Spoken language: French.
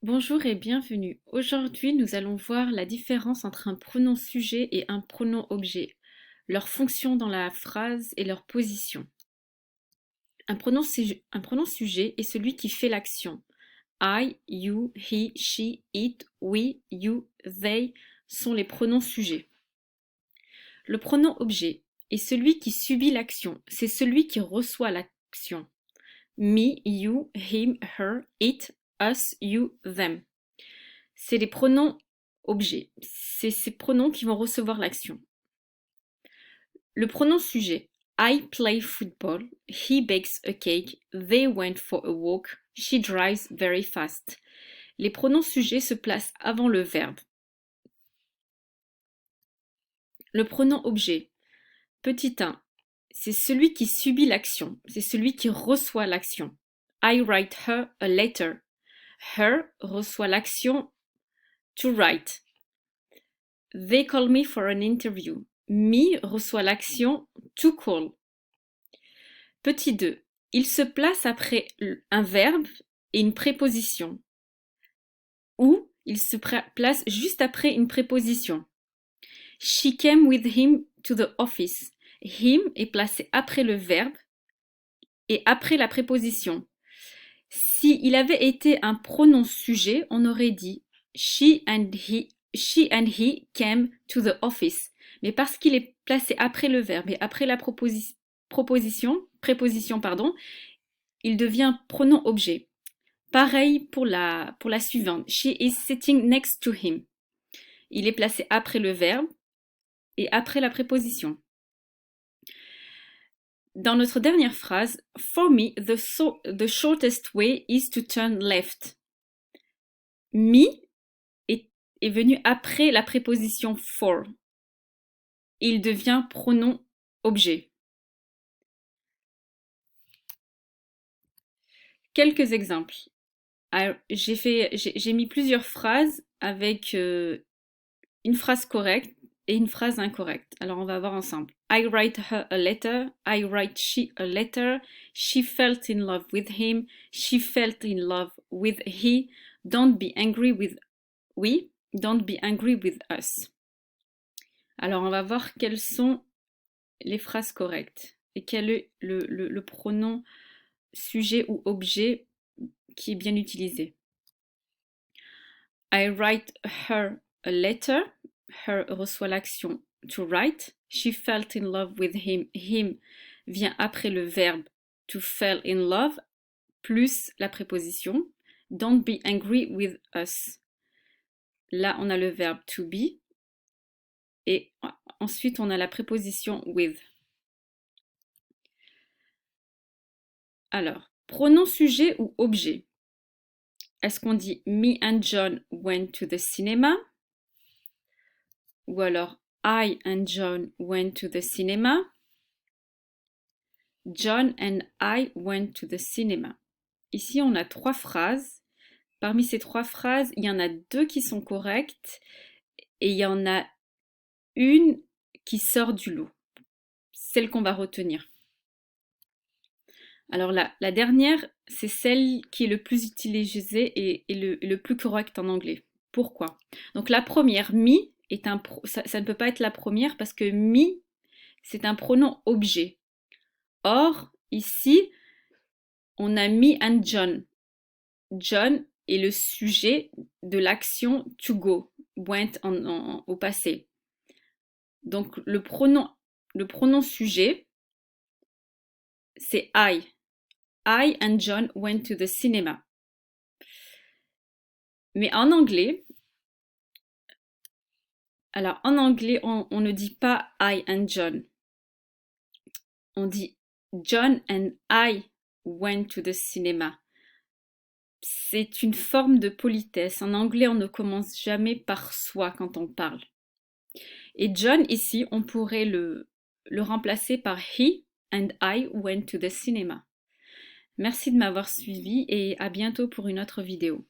Bonjour et bienvenue. Aujourd'hui, nous allons voir la différence entre un pronom sujet et un pronom objet, leur fonction dans la phrase et leur position. Un pronom sujet est celui qui fait l'action. I, you, he, she, it, we, you, they sont les pronoms sujets. Le pronom objet est celui qui subit l'action, c'est celui qui reçoit l'action. Me, you, him, her, it, us, you, them. C'est les pronoms objets. C'est ces pronoms qui vont recevoir l'action. Le pronom sujet. I play football. He bakes a cake. They went for a walk. She drives very fast. Les pronoms sujets se placent avant le verbe. Le pronom objet. Petit 1. C'est celui qui subit l'action. C'est celui qui reçoit l'action. I write her a letter. Her reçoit l'action to write. They call me for an interview. Me reçoit l'action to call. Petit 2. Il se place après un verbe et une préposition. Ou il se place juste après une préposition. She came with him to the office. Him est placé après le verbe et après la préposition. S'il avait été un pronom sujet, on aurait dit she and he came to the office. Mais parce qu'il est placé après le verbe et après la préposition, il devient pronom objet. Pareil pour la suivante. She is sitting next to him. Il est placé après le verbe et après la préposition. Dans notre dernière phrase, for me, the shortest way is to turn left. Me est venu après la préposition for. Il devient pronom objet. Quelques exemples. J'ai mis plusieurs phrases avec une phrase correcte et une phrase incorrecte. Alors on va voir ensemble. I write her a letter. I write she a letter. She felt in love with him. She felt in love with he. Don't be angry with we. Don't be angry with us. Alors on va voir quelles sont les phrases correctes et quel est le pronom sujet ou objet qui est bien utilisé. I write her a letter. Her reçoit l'action to write. She felt in love with him. Him vient après le verbe to fall in love plus la préposition. Don't be angry with us. Là, on a le verbe to be et ensuite on a la préposition with. Alors, pronom sujet ou objet. Est-ce qu'on dit me and John went to the cinema? Ou alors I and John went to the cinema. John and I went to the cinema. Ici, on a trois phrases. Parmi ces trois phrases, il y en a deux qui sont correctes et il y en a une qui sort du lot. Celle qu'on va retenir. Alors la dernière, c'est celle qui est le plus utilisée et le plus correct en anglais. Pourquoi? Donc la première, me, ça ne peut pas être la première parce que me, c'est un pronom objet. Or, ici, on a me and John. John est le sujet de l'action to go, went au passé. Donc le pronom sujet, c'est I. I and John went to the cinema. Mais en anglais, on ne dit pas I and John. On dit John and I went to the cinema. C'est une forme de politesse. En anglais, on ne commence jamais par soi quand on parle. Et John, ici, on pourrait le remplacer par He and I went to the cinema. Merci de m'avoir suivi et à bientôt pour une autre vidéo.